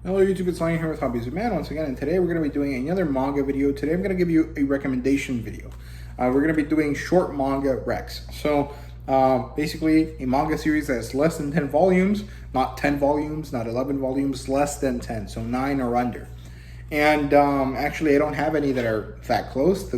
Hello YouTube, it's Lion here with Hobbies of Man once again, and today we're going to be doing another manga video. Today I'm going to give you a recommendation video. We're going to be doing short manga recs. So basically a manga series that's less than 10 volumes, not 10 volumes, not 11 volumes, less than 10, so 9 or under. And actually I don't have any that are that close. The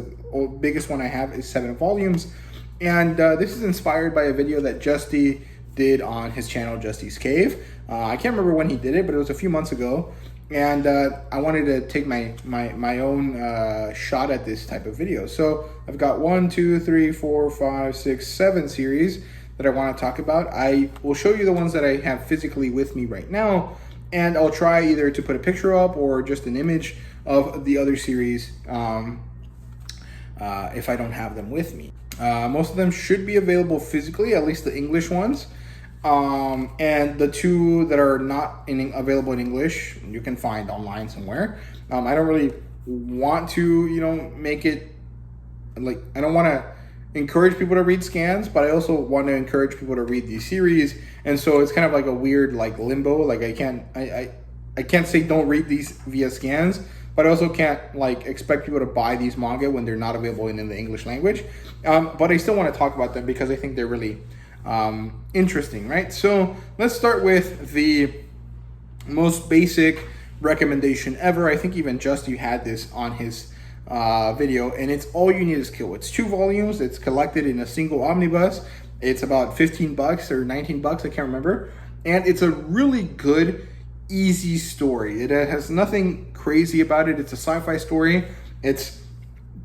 biggest one I have is 7 volumes. And this is inspired by a video that Justy did on his channel, Justy's Cave. I can't remember when he did it, but it was a few months ago. And I wanted to take my own shot at this type of video. So I've got 1, 2, 3, 4, 5, 6, 7 series that I want to talk about. I will show you the ones that I have physically with me right now. And I'll try either to put a picture up or just an image of the other series if I don't have them with me. Most of them should be available physically, at least the English ones. And the 2 that are not available in English, you can find online somewhere. I don't really want to, make it like, I don't want to encourage people to read scans, but I also want to encourage people to read these series. And so it's kind of like a weird limbo. Like I can't say don't read these via scans, but I also can't expect people to buy these manga when they're not available in the English language. But I still want to talk about them because I think they're really interesting, right? So let's start with the most basic recommendation ever. I think even Justy had this on his video, and it's All You Need Is Kill. It's 2 volumes. It's collected in a single omnibus. It's about 15 bucks or 19 bucks, I can't remember. And it's a really good, easy story. It has nothing crazy about it. It's a sci-fi story. It's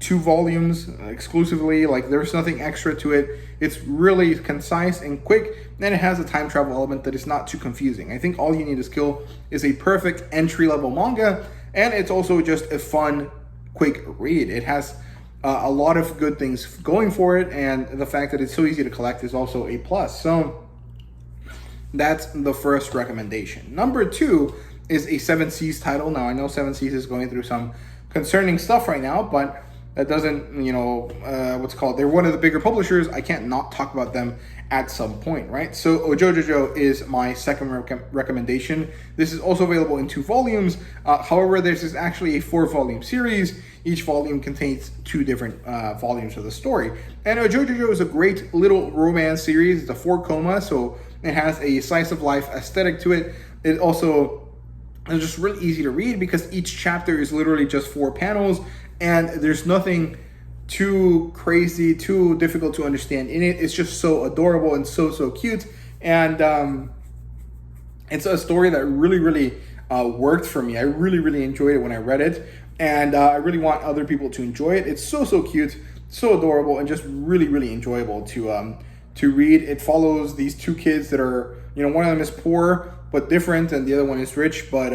2 volumes exclusively. There's nothing extra to it. It's really concise and quick, and it has a time travel element that is not too confusing. I think All You Need Is Kill is a perfect entry-level manga, and it's also just a fun, quick read. It has a lot of good things going for it, and the fact that it's so easy to collect is also a plus. So that's the first recommendation. Number 2 is a 7 Seas title. Now, I know 7 Seas is going through some concerning stuff right now, but that doesn't, they're one of the bigger publishers. I can't not talk about them at some point, right? So OJOJOJO is my second recommendation. This is also available in 2 volumes. However, this is actually a 4-volume series. Each volume contains 2 different volumes of the story. And OJOJOJO is a great little romance series. It's a 4-coma, so it has a slice of life aesthetic to it. It also is just really easy to read because each chapter is literally just 4 panels, and there's nothing too crazy, too difficult to understand in it. It's just so adorable and so cute. And it's a story that really worked for me. I really enjoyed it when I read it, and I really want other people to enjoy it. It's so cute, so adorable, and just really enjoyable to read. It follows these 2 kids that are, one of them is poor but different, and the other one is rich but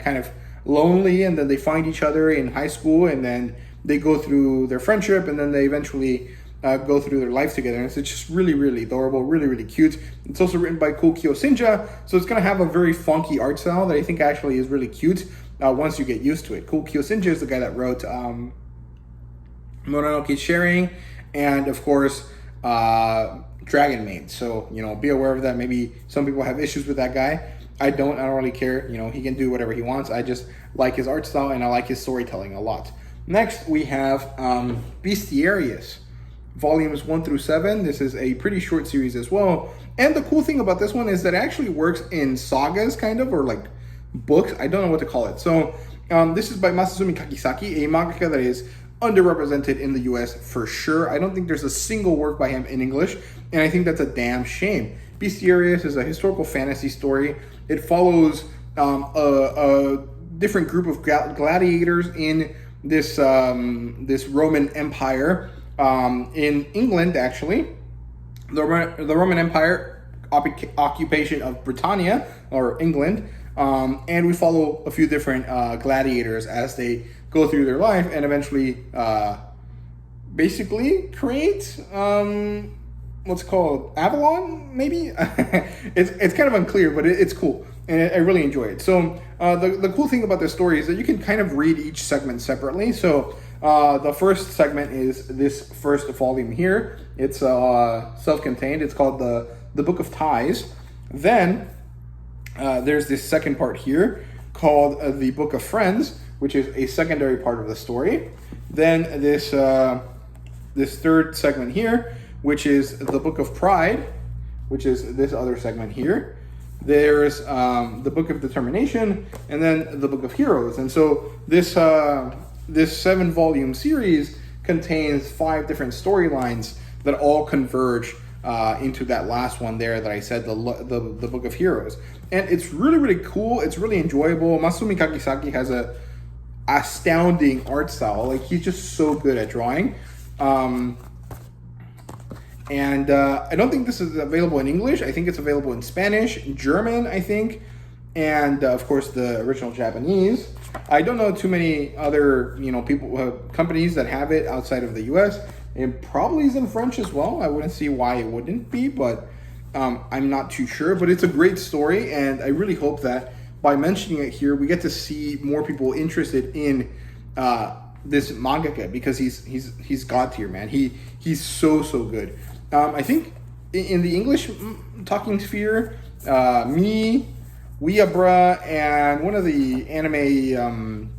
kind of lonely, and then they find each other in high school, and then they go through their friendship, and then they eventually go through their life together. And it's just really adorable, really cute. It's also written by Kyo Sinja, so it's going to have a very funky art style that I think actually is really cute once you get used to it. Kyo Sinja is the guy that wrote Mononoke Sharing, and of course Dragon Maid. So be aware of that. Maybe some people have issues with that guy. I don't really care. He can do whatever he wants. I just like his art style, and I like his storytelling a lot. Next, we have BESTIARIUS, volumes 1 through 7. This is a pretty short series as well. And the cool thing about this one is that it actually works in sagas, kind of, or books. I don't know what to call it. So this is by Masazumi Kakisaki, a mangaka that is underrepresented in the US for sure. I don't think there's a single work by him in English, and I think that's a damn shame. BESTIARIUS is a historical fantasy story. It follows a different group of gladiators in this this Roman Empire in England, actually. The Roman Empire occupation of Britannia, or England. And we follow a few different gladiators as they go through their life and eventually basically create what's called Avalon, maybe? it's kind of unclear, but it's cool, and I really enjoy it. So the cool thing about this story is that you can kind of read each segment separately. So the first segment is this first volume here. It's self-contained. It's called the Book of Ties. Then there's this second part here called The Book of Friends, which is a secondary part of the story. Then this third segment here, which is The Book of Pride, which is this other segment here. There's the Book of Determination, and then the Book of Heroes. And so this 7-volume series contains 5 different storylines that all converge into that last one there that I said, the Book of Heroes. And it's really, really cool. It's really enjoyable. Masumi Kakisaki has a astounding art style. Like, he's just so good at drawing. And I don't think this is available in English. I think it's available in Spanish, German, I think, and of course the original Japanese. I don't know too many other, companies that have it outside of the U.S. It probably is in French as well. I wouldn't see why it wouldn't be, but I'm not too sure. But it's a great story, and I really hope that by mentioning it here, we get to see more people interested in this mangaka, because he's god tier, man. He's so good. I think in the English talking sphere, me, Weabra, and one of the anime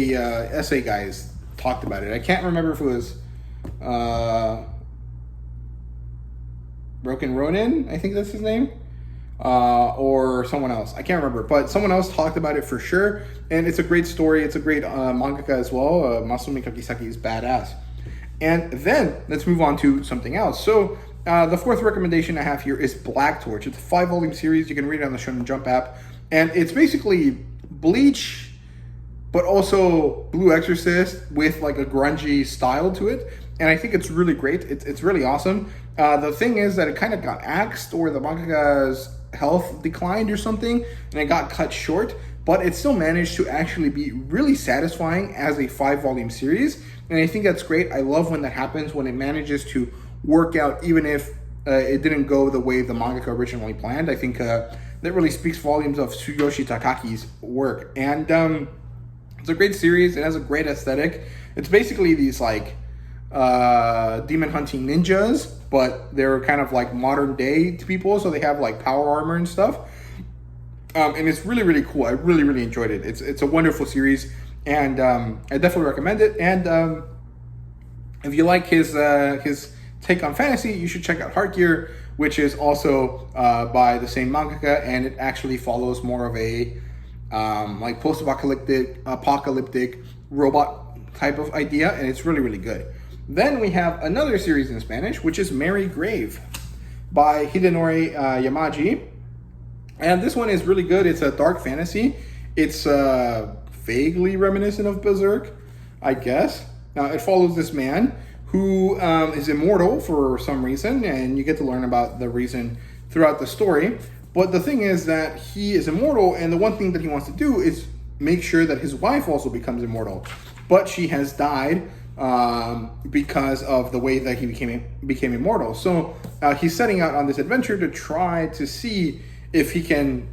essay guys talked about it. I can't remember if it was Broken Ronin, I think that's his name, or someone else. I can't remember, but someone else talked about it for sure. And it's a great story. It's a great mangaka as well. Masumi Kakisaki is badass. And then let's move on to something else. So the fourth recommendation I have here is Black Torch. It's a 5-volume series. You can read it on the Shonen Jump app. And it's basically Bleach, but also Blue Exorcist with like a grungy style to it. And I think it's really great. It's really awesome. The thing is that it kind of got axed, or the mangaka's health declined or something, and it got cut short. But it still managed to actually be really satisfying as a 5-volume series. And I think that's great. I love when that happens, when it manages to work out, even if it didn't go the way the mangaka originally planned. I think that really speaks volumes of Tsuyoshi Takaki's work. And it's a great series. It has a great aesthetic. It's basically these like demon hunting ninjas, but they're kind of like modern day people. So they have like power armor and stuff. And it's really, really cool. I really enjoyed it. It's a wonderful series, and I definitely recommend it. And if you like his take on fantasy, you should check out Heart Gear, which is also by the same mangaka, and it actually follows more of a like post-apocalyptic robot type of idea, and it's really good. Then we have another series in Spanish, which is Mary Grave by Hidenori Yamaji. And this one is really good. It's a dark fantasy. It's vaguely reminiscent of Berserk, I guess. Now, it follows this man who is immortal for some reason, and you get to learn about the reason throughout the story. But the thing is that he is immortal, and the one thing that he wants to do is make sure that his wife also becomes immortal. But she has died because of the way that he became immortal. So he's setting out on this adventure to try to see if he can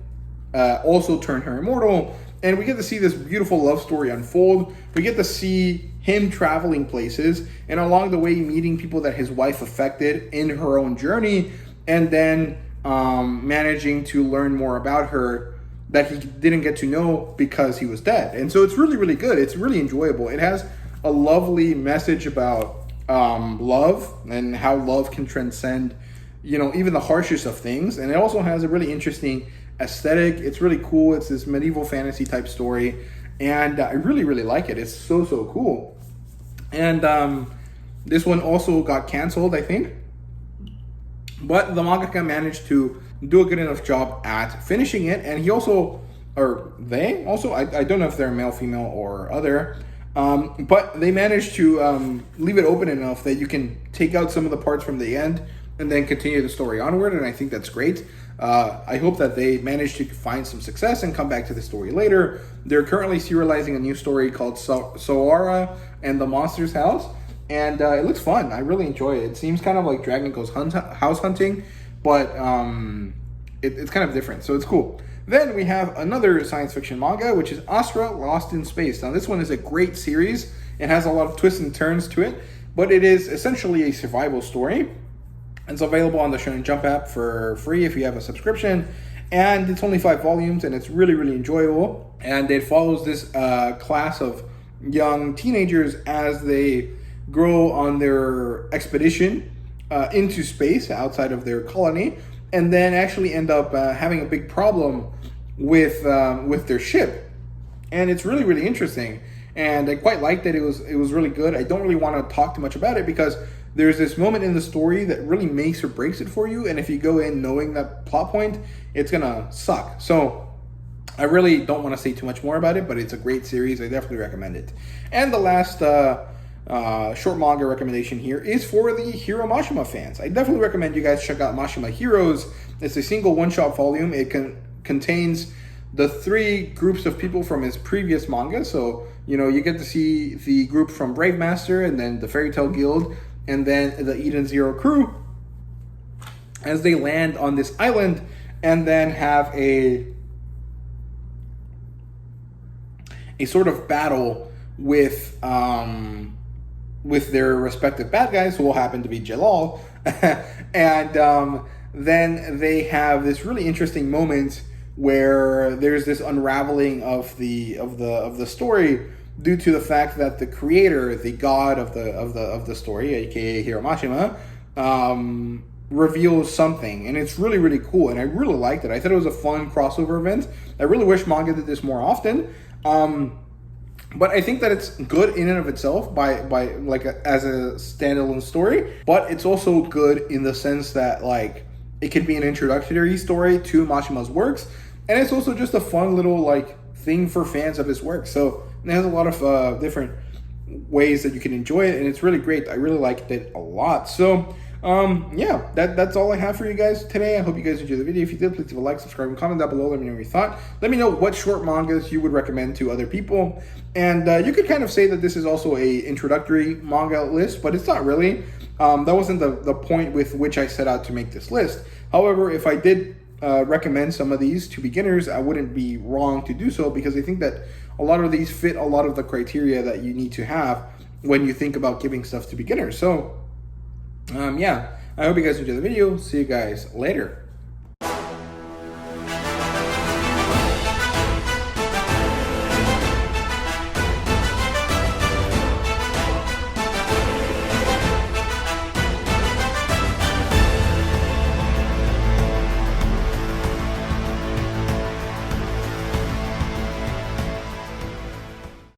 also turn her immortal. And we get to see this beautiful love story unfold. We get to see him traveling places, and along the way meeting people that his wife affected in her own journey, and then managing to learn more about her that he didn't get to know because he was dead. And so it's really good. It's really enjoyable. It has a lovely message about love and how love can transcend, even the harshest of things. And it also has a really interesting aesthetic. It's really cool. It's this medieval fantasy type story, and I really like it. It's so cool. And this one also got canceled, I think, but the mangaka managed to do a good enough job at finishing it. And he also, or they also, I don't know if they're male, female, or other, but they managed to leave it open enough that you can take out some of the parts from the end and then continue the story onward, and I think that's great. I hope that they manage to find some success and come back to the story later. They're currently serializing a new story called Soara and the Monster's House, and it looks fun. I really enjoy it. It seems kind of like Dragon Ghost House Hunting, but it's kind of different, so it's cool. Then we have another science fiction manga, which is ASTRA Lost in Space. Now, this one is a great series. It has a lot of twists and turns to it, but it is essentially a survival story. It's available on the Shonen Jump app for free if you have a subscription. and it's only 5 volumes, and it's really, really enjoyable. And it follows this class of young teenagers as they grow on their expedition into space outside of their colony, and then actually end up having a big problem with their ship. And it's really, really interesting, and I quite liked it. It was really good. I don't really want to talk too much about it because there's this moment in the story that really makes or breaks it for you, and if you go in knowing that plot point, it's gonna suck. So I really don't want to say too much more about it, but it's a great series. I definitely recommend it. And the last short manga recommendation here is for the Hero Mashima fans. I definitely recommend you guys check out Mashima Heroes. It's a single one-shot volume. It contains the 3 groups of people from his previous manga. So, you know, you get to see the group from Brave Master, and then the Fairy Tail Guild, and then the Eden Zero crew as they land on this island and then have a sort of battle with their respective bad guys, who will happen to be Jalal. And then they have this really interesting moment where there's this unraveling of the story, due to the fact that the creator, the god of the story, aka Hiro Mashima, reveals something, and it's really, really cool, and I really liked it. I thought it was a fun crossover event. I really wish manga did this more often, but I think that it's good in and of itself by like as a standalone story. But it's also good in the sense that like it can be an introductory story to Mashima's works, and it's also just a fun little like thing for fans of his work. So it has a lot of different ways that you can enjoy it, and it's really great. I really liked it a lot. So yeah, that's all I have for you guys today. I hope you guys enjoyed the video. If you did, please leave a like, subscribe, and comment down below. Let me know what you thought. Let me know what short mangas you would recommend to other people. And you could kind of say that this is also a introductory manga list, but it's not really. That wasn't the point with which I set out to make this list. However, if I did recommend some of these to beginners, I wouldn't be wrong to do so, because I think that a lot of these fit a lot of the criteria that you need to have when you think about giving stuff to beginners. So yeah, I hope you guys enjoyed the video. See you guys later.